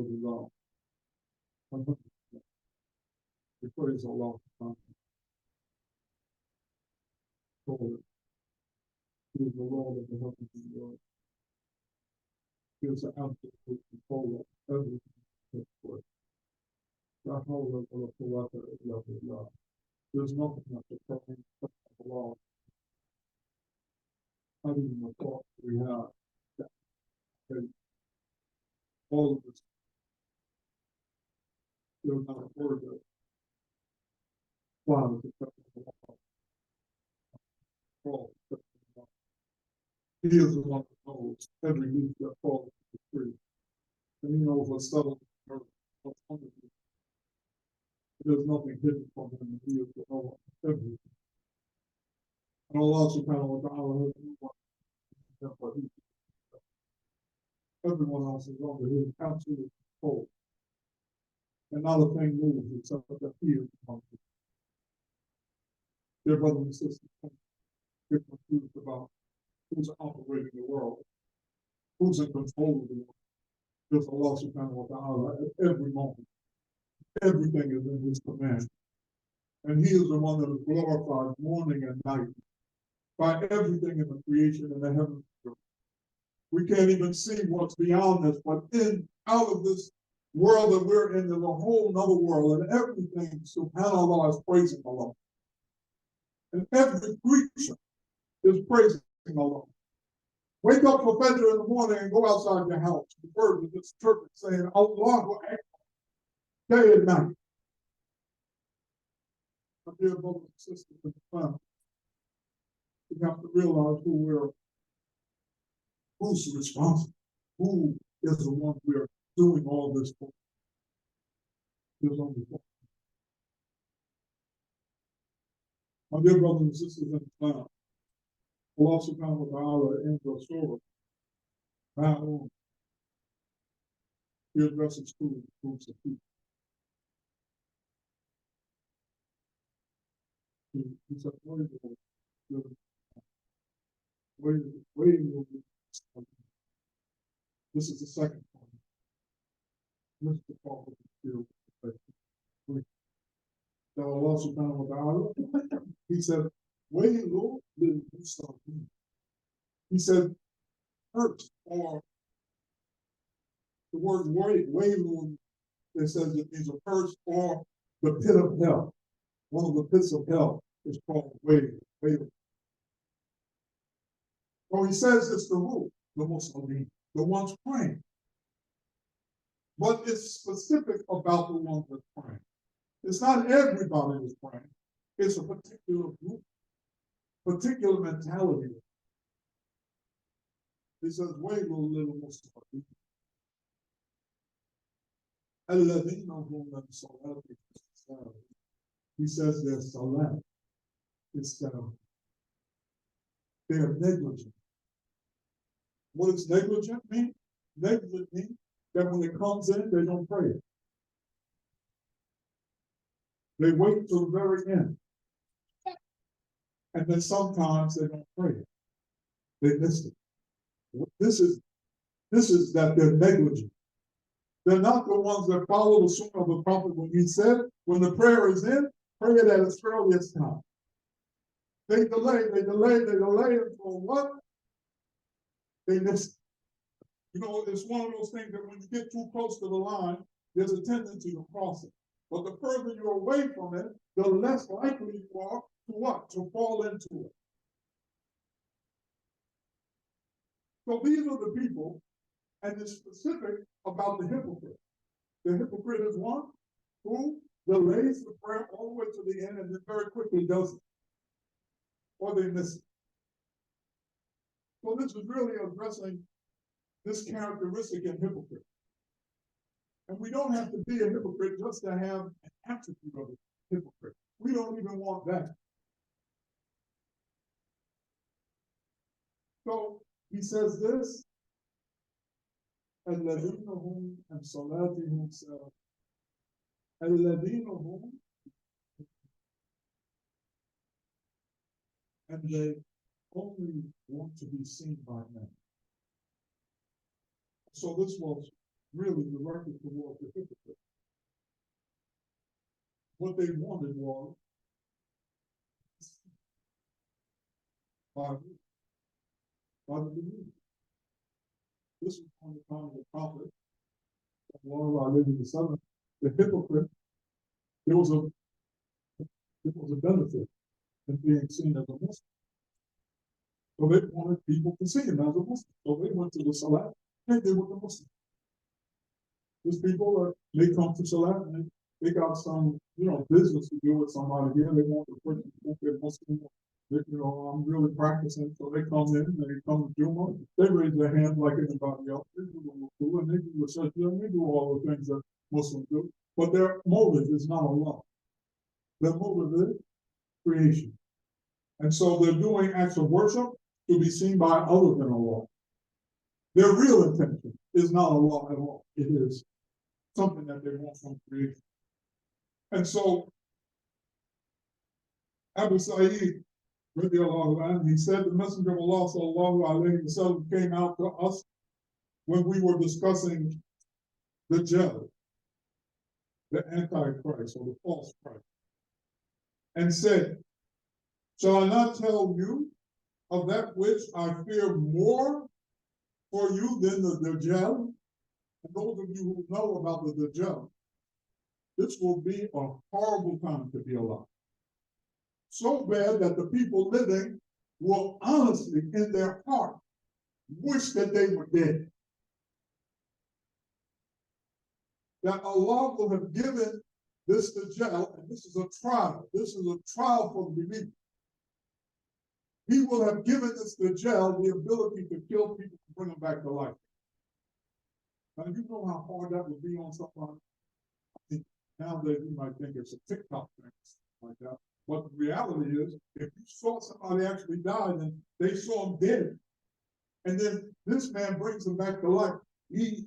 Allah. We praise Allah. He is the Lord of the heavens and the earth. He is the absolute controller of everything that takes place. There's nothing that the perfect of Allah. Not even the thought we have that all of this, there's not a word that flies except for Allah. He is the one that knows every leaf that falls to the tree. And he knows what's settled in the earth, what's underneath. There's nothing hidden from him, and he is the knower of everything. And Allah subhanahu wa ta'ala has no one except what he does. Everyone else is under his absolute control. And not a thing moves except that he is among them. Dear brothers and sisters, don't get confused about who's operating the world, who's in control of the world. Just Allah subhanahu wa ta'ala at every moment. Everything is in his command. And he is the one that is glorified morning and night by everything in the creation in the heavens. We can't even see what's beyond this, but out of this world that we're in, there's a whole other world, and everything, subhanAllah, is praising Allah. And every creature is praising Allah. Wake up for Fajr in the morning and go outside your house. The birds are just chirping, saying, Allahu Akbar, day and night. My dear brothers and sisters in the family, we have to realize who's responsible, who is the one we're doing all this for. There's only one. My dear brothers and sisters in Islam, Allah subhanahu wa ta'ala in the surah, Ma'un, he addresses two groups of people. He said, this is the second point. This is the part of the field. So Allah subhanahu wa ta'ala, he said, he said, hurt, or the word waylun, it says it means a curse or the pit of hell. One of the pits of hell is called waylun. So he says it's the rule, the Muslim, the ones praying. But it's specific about the ones that are praying. It's not everybody who's praying. It's a particular group, particular mentality. He says, waylun lil Muslimin. Alladhina hum min salatihim sahun. He says their salat is down. They are negligent. What does negligent mean? Negligent means that when it comes in, they don't pray it. They wait till the very end. And then sometimes they don't pray it. They miss it. This is that they're negligent. They're not the ones that follow the sunnah of the Prophet when he said, when the prayer is in, pray it at its earliest time. They delay until what? They miss it. You know, it's one of those things that when you get too close to the line, there's a tendency to cross it. But the further you're away from it, the less likely you are to what? To fall into it. So these are the people, and it's specific about the hypocrite. The hypocrite is one who delays the prayer all the way to the end and then very quickly does it. Or they miss it. So this is really addressing this characteristic in hypocrite. And we don't have to be a hypocrite just to have an attribute of a hypocrite. We don't even want that. So he says this, الَّذِينَ هُمْ عَنْ صَلَاتِهِمْ سَاهُونَ. الَّذِينَ هُمْ, and they only want to be seen by men. So this was really directed towards the hypocrite. What they wanted was by the believers. This is on the time of the prophet, the hypocrite. There was a benefit in being seen as a Muslim. So they wanted people to see him as a Muslim. So they went to the Salat and they were the Muslim. These people they come to Salat and they got some, business to do with somebody here. They want the person to think they're Muslim. I'm really practicing. So they come in and they come to Jumu'ah. They raise their hand like anybody else. They do the wudu and they do the sajda and they do all the things that Muslims do. But their motive is not Allah. Their motive is creation. And so they're doing acts of worship to be seen by other than Allah. Their real intention is not Allah at all. It is something that they want from creation. And so Abu Sa'id, he said, the Messenger of Allah sallallahu alayhi wa sallam came out to us when we were discussing the Dajjal, the Antichrist or the false Christ, and said, shall I not tell you of that which I fear more for you than the Dajjal? And those of you who know about the Dajjal, this will be a horrible time to be alive. So bad that the people living will honestly, in their heart, wish that they were dead. That Allah will have given this Dajjal, and this is a trial. This is a trial for the believer. He will have given this Dajjal the ability to kill people and bring them back to life. Now, you know how hard that would be on someone. I think nowadays you might think it's a TikTok thing, like that. But the reality is, if you saw somebody actually die and they saw him dead, and then this man brings him back to life, he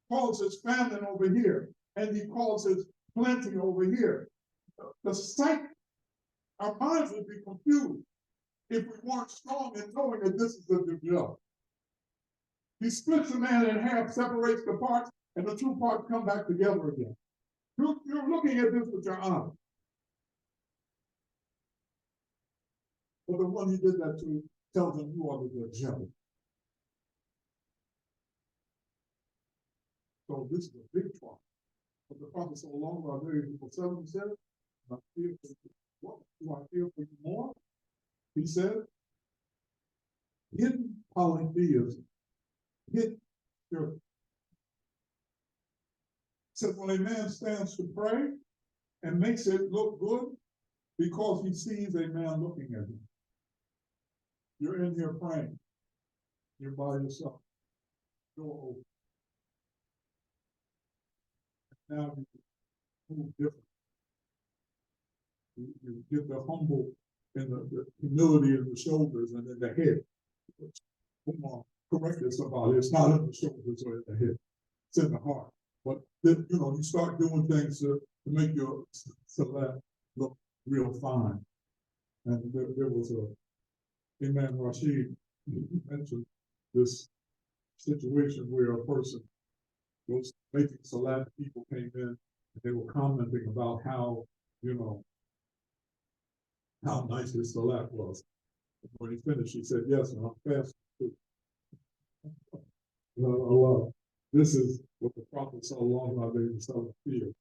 calls his famine over here, and he calls his plenty over here. The sight, our minds would be confused if we weren't strong in knowing that this is the Dajjal. He splits the man in half, separates the parts, and the two parts come back together again. You're looking at this with your eyes. But the one he did that to tells him you are the Dajjal. So this is a big trial. But the Prophet sallallahu alaihi wasallam said, I fear for you. What do I fear for you more? He said, hidden polytheism, hidden shirk. Said when a man stands to pray and makes it look good because he sees a man looking at him. You're in here praying. You're by yourself. Door open. Now you move different. You get the humble and the humility in the shoulders and in the head. Corrected somebody. It's not in the shoulders or in the head. It's in the heart. But then, you start doing things to make your salat look real fine. And there was Imam Rashid mentioned this situation where a person was making salat, people came in and they were commenting about how nice his salat was. When he finished, he said, yes, and I'm fasting too. Allah, this is what the Prophet sallallahu alaihi wasallam feared.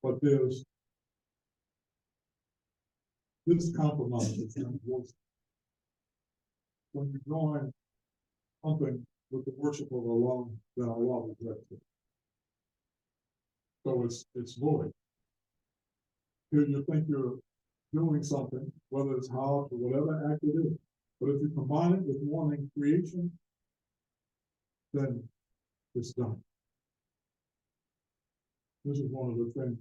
But there's this compromise that's not worth. When you join something with the worship of Allah, then Allah rejects it. So it's void. Here you think you're doing something, whether it's Hajj or whatever act it is. But if you combine it with wanting creation, then it's done. This is one of the things,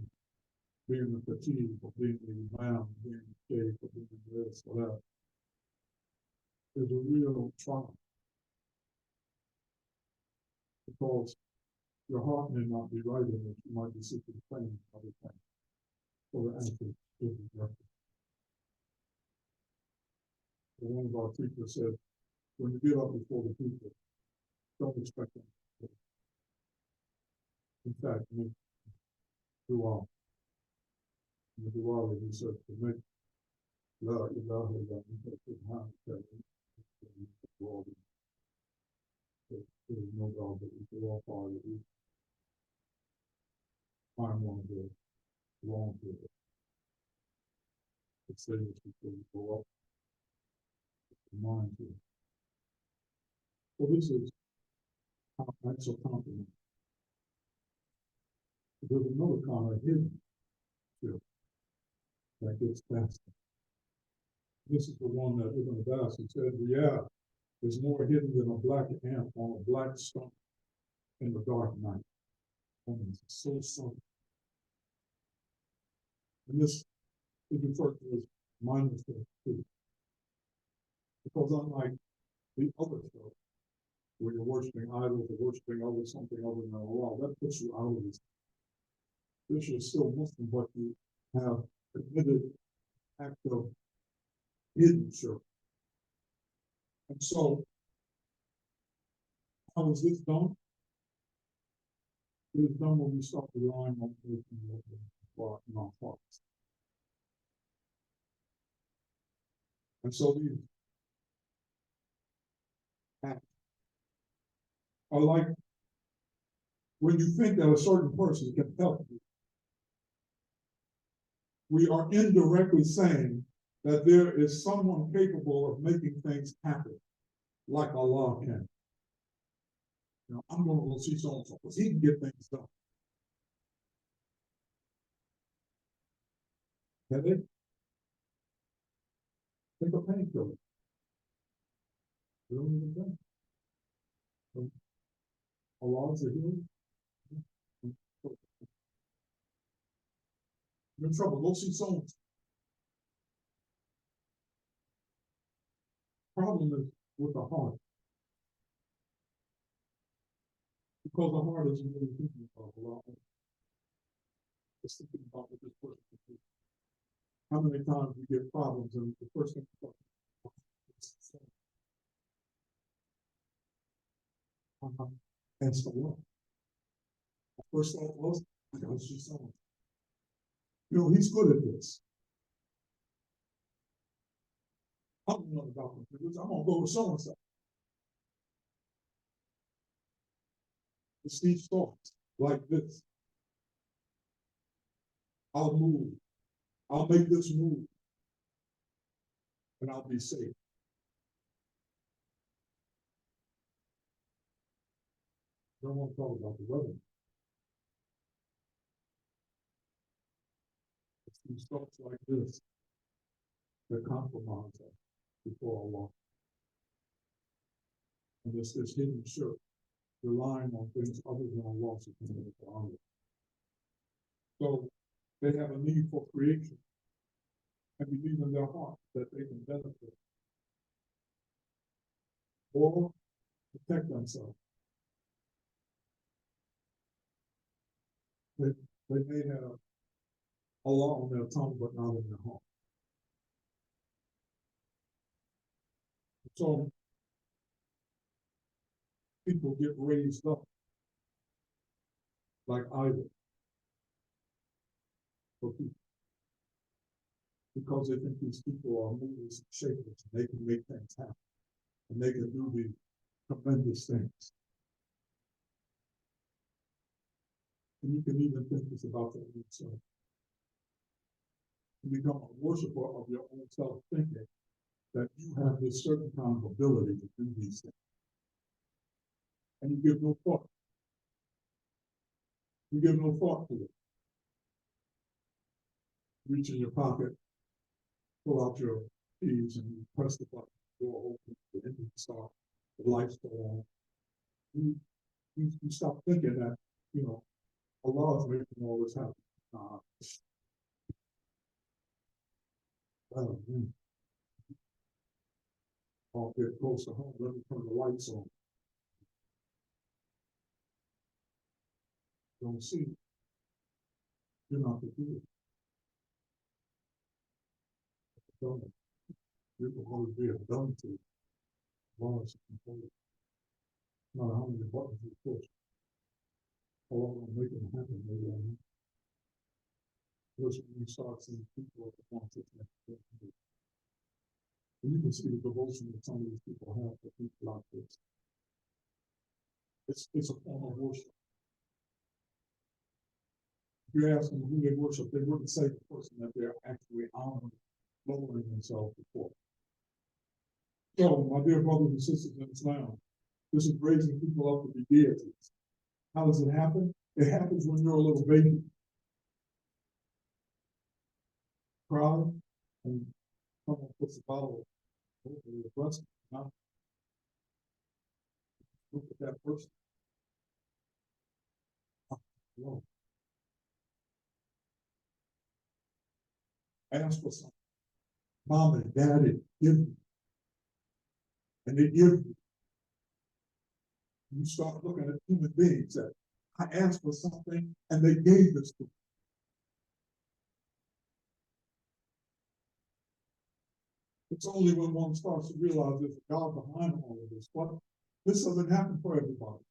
being the fatigue, or being the Imam, being the Shaykh, or being this, or that, is a real trial. Because your heart may not be right in it, you might be seeking fame, other things. So the answer is rejected. One of our teachers said, when you get up before the people, don't expect them. In fact, we do all. We do all of research to make love, you love him, that we take his hand, that we do all the, there's no God, but we do all part of it. Find one of the wrong with it. It's things before we go up. Mind to. So this is acts of compliment. There's another kind of hidden spirit that gets faster. This is the one that Ibn Abbas said, yeah, there's more hidden than a black ant on a black stone in the dark night. And it's so subtle. And this is referred to as mindlessness too. Because unlike the other stuff, where you're worshiping idols or worshiping something other than Allah, that puts you out of this. This you're still Muslim, but you have committed act of hidden shirk. And so, how is this done? It is done when we start relying on faith in our hearts. And so these acts are like when you think that a certain person can help you, we are indirectly saying that there is someone capable of making things happen like Allah can. You know, I'm going to go see so-and-so because he can get things done. Headache? Take a painkiller. You don't even think. So, Allah's a healer. You're in trouble. Go see so-and-so. Problem is with the heart. Because the heart isn't really thinking about Allah. It's thinking about what this person can do. How many times we get problems and the first thing we talk about is the Lord. The first thought was, I gotta see someone. You know, he's good at this. I don't know about computers. I'm gonna go with so-and-so. It's these thoughts like this. I'll move. I'll make this move. And I'll be safe. Don't want to talk about the weather. It's these thoughts like this that compromise us before Allah. And it's this hidden shirk, relying on things other than Allah subhanahu wa ta'ala. So they have a need for creation and believe in their heart that they can benefit or protect themselves. They may have Allah on their tongue, but not in their heart. So people get raised up like idols for people because they think these people are movers and shakers and they can make things happen and they can do these tremendous things. And you can even think this about your own self. You become a worshiper of your own self, thinking that you have this certain kind of ability to do these things. And you give no thought. You give no thought to it. Reach in your pocket, pull out your keys, and you press the button, the door opens, the engine starts, the lights go on. You stop thinking that, you know, Allah is making all this happen. I'll get close to home, let me turn the lights on. Don't see it. You're not the good. You're going to be a dumb to laws and control. No matter how many buttons you push, how long will make it happen later on. When you start seeing people at the once, and you can see the devotion that some of these people have for people like this. It's a form of worship. If you ask them who they worship, they wouldn't say the person that they're actually honoring, lowering themselves before. So, my dear brothers and sisters in Islam, this is raising people up to be deities. How does it happen? It happens when you're a little baby. Cry, and someone puts a bottle over your breast. Look at that person. Oh, ask for something. Mom and daddy give you. And they give you. You start looking at human beings that I asked for something and they gave this to me. It's only when one starts to realize there's a God behind all of this. But this doesn't happen for everybody.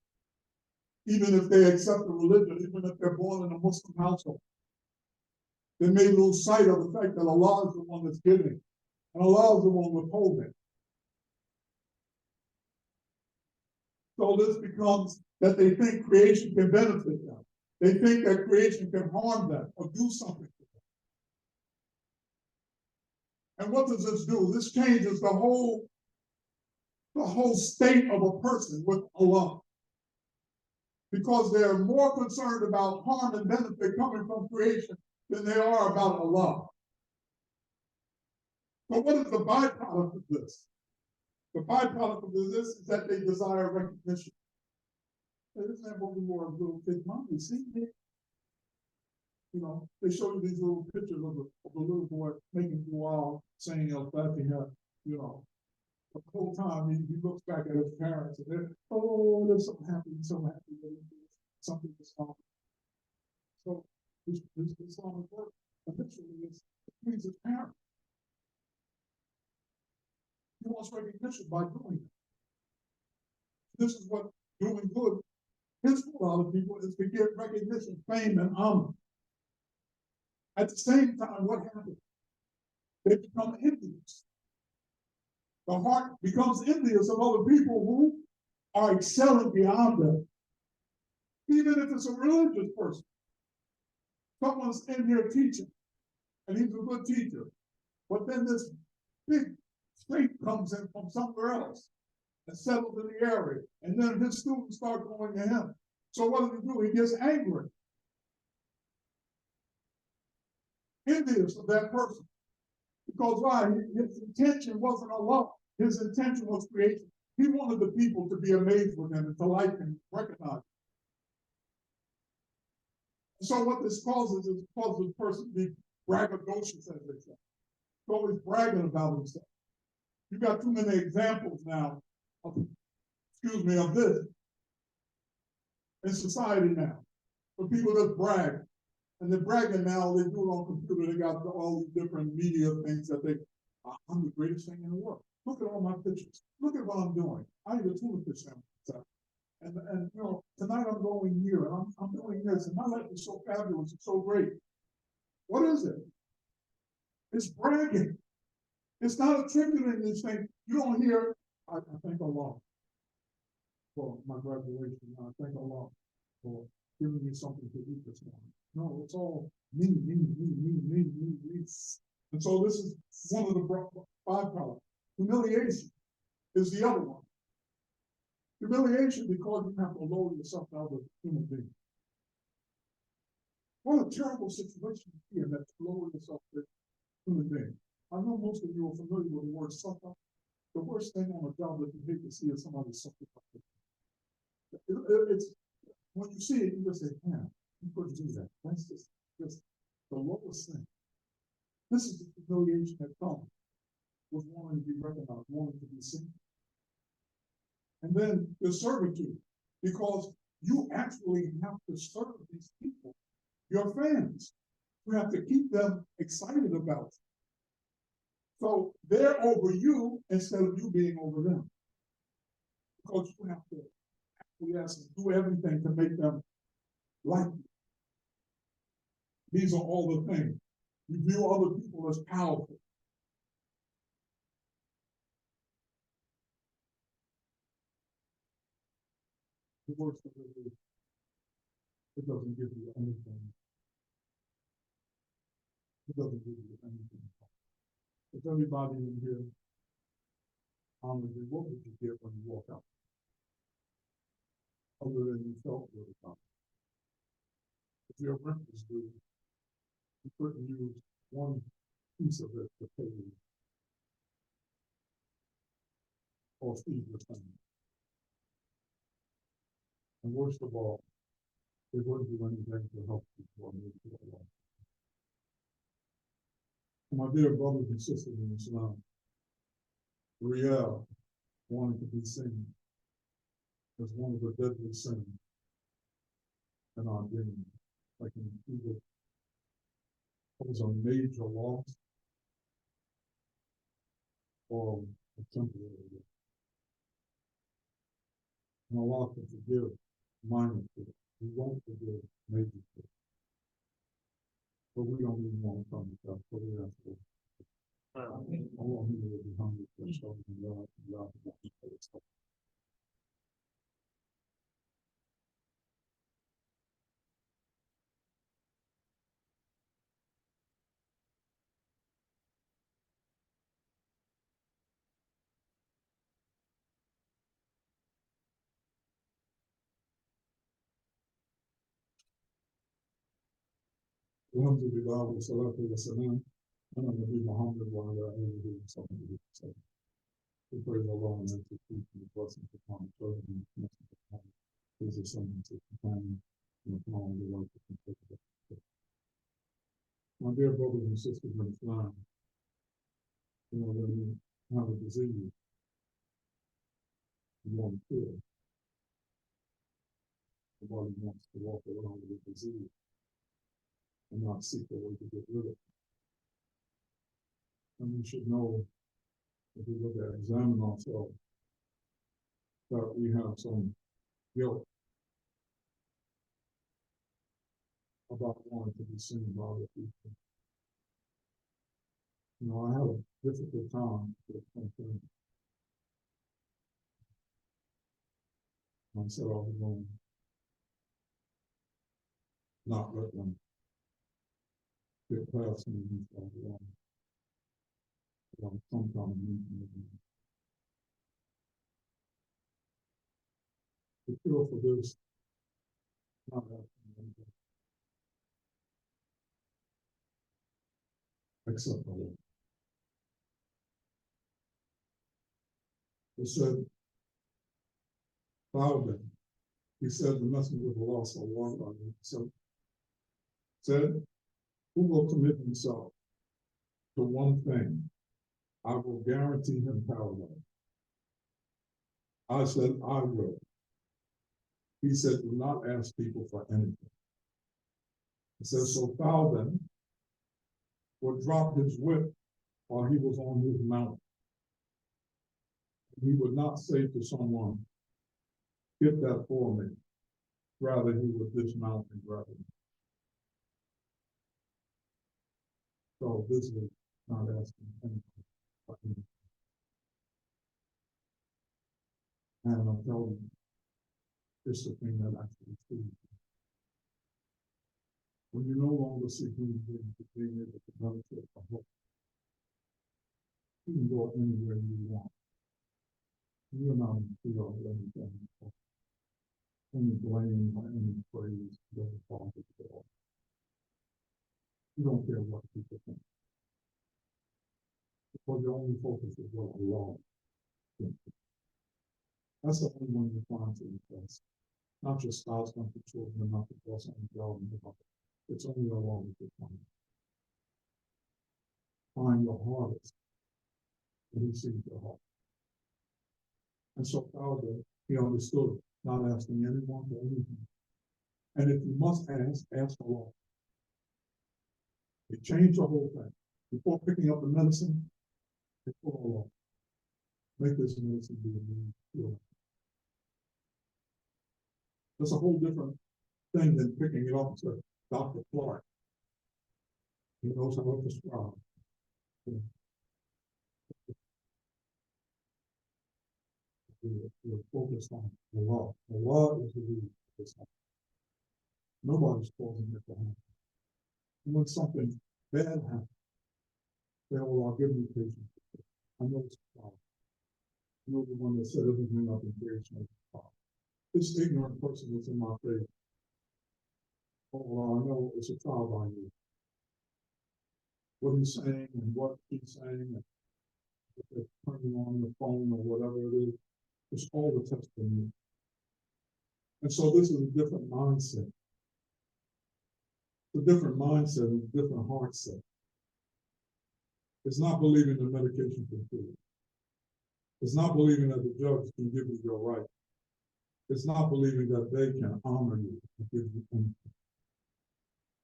Even if they accept the religion, even if they're born in a Muslim household, they may lose sight of the fact that Allah is the one that's giving, and Allah is the one withholding. So this becomes that they think creation can benefit them. They think that creation can harm them or do something to them. And what does this do? This changes the whole state of a person with Allah. Because they're more concerned about harm and benefit coming from creation than they are about Allah. But what is the byproduct of this? The byproduct of this is that they desire recognition. Isn't that what we were as little kids? Mom, you see me? You know, they show you these little pictures of the little boy making dua, saying al-Fatiha, you know. The whole time he looks back at his parents and they're, oh, there's something happy, something is wrong. So this Islamic work eventually is to please his parents. He wants recognition by doing it. This is what doing good is for a lot of people, is to get recognition, fame, and honor. At the same time, what happens? They become envious. The heart becomes envious of other people who are excelling beyond them. Even if it's a religious person. Someone's in here teaching, and he's a good teacher. But then this big snake comes in from somewhere else and settles in the area. And then his students start going to him. So what does he do? He gets angry. Envious of that person. Because why? His intention wasn't Allah. His intention was creation. He wanted the people to be amazed with him and to like him, recognize him. And so what this causes is causes the person to be braggadocious, as they say. He's always bragging about himself. You got too many examples now of this in society now. For people that brag. And they're bragging now, they do it on computer, they got all these different media things that I'm the greatest thing in the world. Look at all my pictures. Look at what I'm doing. I need a tuna fish sandwich. And you know, tonight I'm going here, and I'm doing this, and my life is so fabulous, it's so great. What is it? It's bragging. It's not attributing these things. You don't hear, I thank Allah for my graduation. I thank Allah for giving me something to eat this morning. No, it's all me. And so this is one of the byproducts. Humiliation is the other one. Humiliation because you have to lower yourself down to a human being. What a terrible situation to be in, that to lower yourself to a human being. I know most of you are familiar with the word suffer. The worst thing on a job that you hate to see is somebody suffer like this. It's when you see it, you just say, man, you couldn't do that. That's just the lowest thing. This is the humiliation that comes with wanting to be recognized, wanting to be seen. And then the servitude, because you actually have to serve these people, your fans. You have to keep them excited about you. So they're over you instead of you being over them. Because you have to We ask them to do everything to make them like you. These are all the things. You view other people as powerful. The worst of it is, it doesn't give you anything. It doesn't give you anything. If everybody in here honored you, what would you get when you walk out? Other than you felt really confident. If your rent was due, you couldn't use one piece of it to pay you or feed your family. And worst of all, they wouldn't do anything to help you or make you alive. My dear brothers and sisters in Islam, Riyadh wanting to be seen as one of the deadly sins in our deen. Like in Egypt, it was a major loss or a temporary loss. And Allah can forgive minor things. We won't forgive major things. But we don't even want to come to God. So we ask for Allah who will be hungry for himself and God and God will be for himself. Alhamdulillah wa salatu wa salam ala Nabi Muhammad wa ala alihi wa sahbihi wa sallam. We praise Allah and ask His peace and blessings upon the children and the message of God. His descendants, His companions, and upon all the life of the My dear brothers and sisters in Islam, when you have a disease, you want to cure. The body wants to walk around with a disease and not seek a way to get rid of it. And we should know, if we look at examine ourselves, that we have some guilt about wanting to be seen by other people. I have a difficult time with something. I said I was going to not let them get past me and stuff. Some kind of meeting with me. The cure for this, not asking anybody, except the Lord. He said, Father, he said, the messenger of Allah sallallahu alaihi wasallam said, who will commit himself to one thing, I will guarantee him paradise. I said, I will. He said, do not ask people for anything. He says, so Falcon would drop his whip while he was on his mountain. He would not say to someone, get that for me. Rather, he would dismount and grab it. So this is not asking anything for anything. And I'm telling you, it's the thing that actually frees you. When you no longer see human beings as being able to benefit from hope, you can go anywhere you want. You're not in fear of anything. Any blame or any praise doesn't fall to the door. You don't care what people think. Because your only focus is what Allah thinks. That's the only one you find to impress. Not your spouse, not your children, not the boss on the job, it's only Allah that you find. Find your hardest, and He sees your heart. And so Father, he understood, not asking anyone for anything. And if you must ask Allah. He changed the whole thing. Before picking up the medicine, before Allah, make this medicine be a means. That's a whole different thing than picking it up to Dr. Clark. He knows how to prescribe. We're focused on the law. The law is the rule. Nobody's causing it to happen. And when something bad happens, they will all give me patience. I know it's a problem. I know the one that said everything up in creation is a problem. This ignorant person that's in my face. Oh, well, I know it's a trial by you. What he's saying and what he's saying, and if they're turning on the phone or whatever it is, it's all the testimony. And so this is a different mindset. It's a different mindset and a different heart set. It's not believing the medication can cure it. It's not believing that the judge can give you your right. It's not believing that they can honor you and give you anything.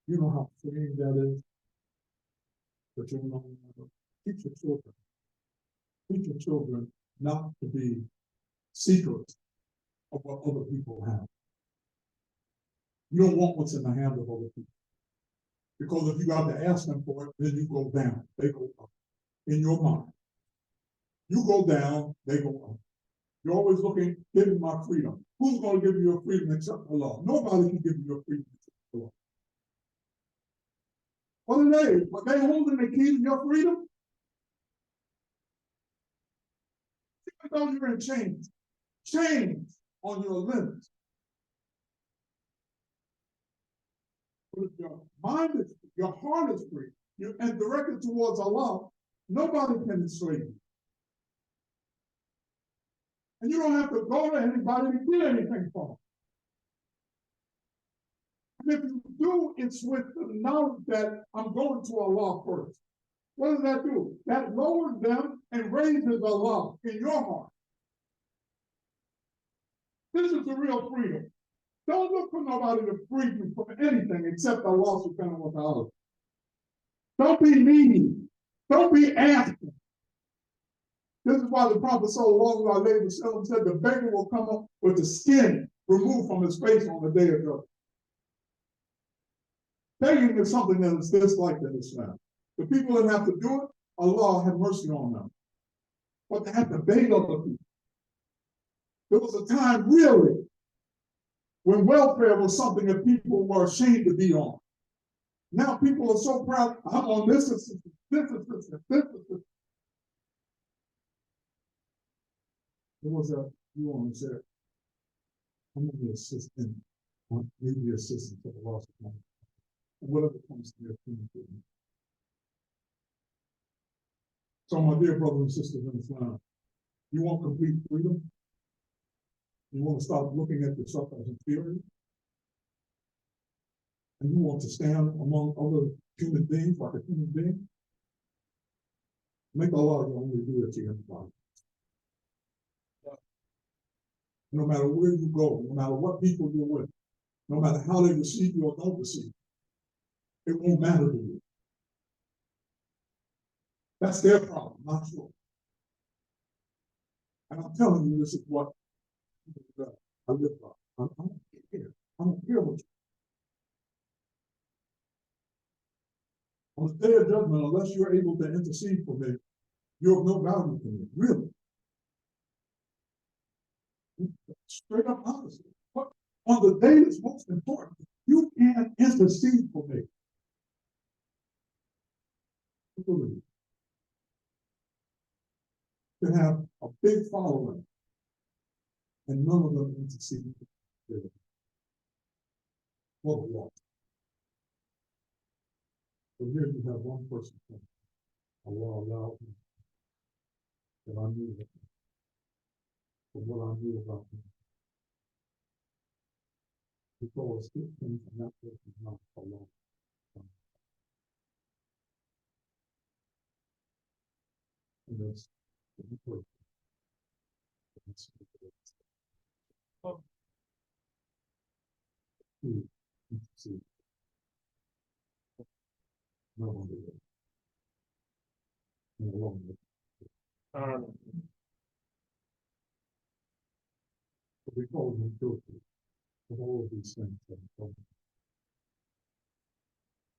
You know how freeing that is? But you know, teach your children. Teach your children not to be secrets of what other people have. You don't want what's in the hand of other people. Because if you got to ask them for it, then you go down, they go up. In your mind. You go down, they go up. You're always looking, give me my freedom. Who's going to give you your freedom except the law? Nobody can give you your freedom except the law. What are they? Are they holding the key to your freedom? Even though you're in chains on your limbs. But if your mind is, your heart is free, and directed towards Allah, nobody can enslave you. And you don't have to go to anybody to get anything from them. And if you do, it's with the knowledge that I'm going to Allah first. What does that do? That lowers them and raises Allah in your heart. This is the real freedom. Don't look for nobody to free you from anything except Allah subhanahu wa ta'ala. Don't be needy. Don't be asking. This is why the Prophet sallallahu alaihi wasallam said the beggar will come up with the skin removed from his face on the day of judgment. Begging is something that is disliked in Islam. The people that have to do it, Allah have mercy on them. But they have to beg other people. There was a time, really, when welfare was something that people were ashamed to be on. Now people are so proud, I'm on this assistance, this assistance, this assistance. There was a woman who said, I'm going to be assistant, maybe assistant to the lost money. And whatever comes to your kingdom. So my dear brothers and sisters in Islam, you want complete freedom? You want to stop looking at yourself as inferior? And you want to stand among other human beings like a human being? Make Allah your only deity in the body. No matter where you go, no matter what people you're with, no matter how they receive you or don't receive you, it won't matter to you. That's their problem, not yours. And I'm telling you, this is what I live by. I don't care. I don't care what you. On the day of judgment, unless you're able to intercede for me, you're of no value to me, really. Straight up opposite. But on the day that's most important, you can't intercede for me. You can have a big following, and none of them intercede for you. What a lot. But here you have one person saying, Allah allowed me that I knew that from what I knew about him. Because it came from that person's mouth alone. And that's the person. See. No one did it. No one did it. We call him guilty. of all of these things that come.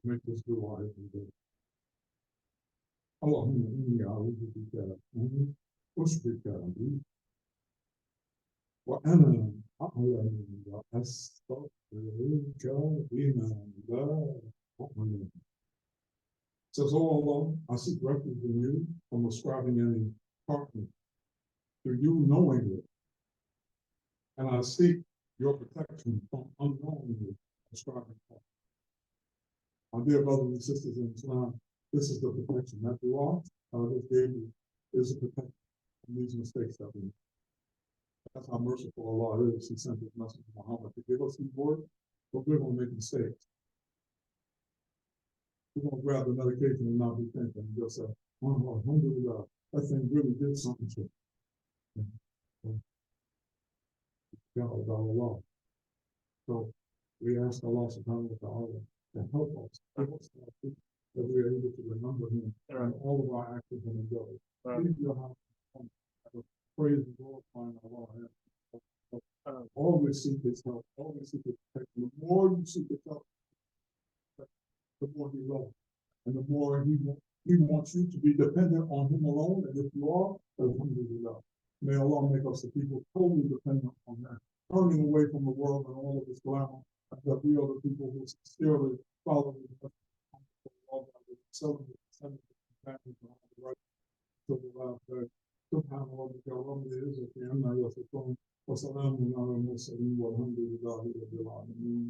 Make us do our every day. اللهم إني أعوذ بك أن أشرك بك وأنا أعلم وأستغفرك بما لا أعلم. Says, oh Allah, I seek refuge in you from ascribing any partner to you knowingly, and I seek your protection from unknowingly ascribing partner. My dear brothers and sisters in Islam, this is the protection that dua just gave you is a protection from these mistakes that we make. That's how merciful Allah is. He sent His Messenger Muhammad to give us these words, but we're going to make mistakes. We're going to grab the medication and not be thinking and just say, oh, alhamdulillah, that thing really did something to me. God, Allah. So we ask Allah subhanahu wa ta'ala to help us, that we are able to remember Him and all of our actions and endeavors. Leave your house and praise and glorifying Allah. Always seek His help, always seek His protection. The more you seek His help, the more He loves, and the more He wants you to be dependent on Him alone. And if you are, alhamdulillah. May Allah make us the people totally dependent on that, turning away from the world and all of its glamour, and that we are the people who sincerely follow the سبحان ربك رب العزة عما يصفون وسلام على المرسلين والحمد لله رب العالمين.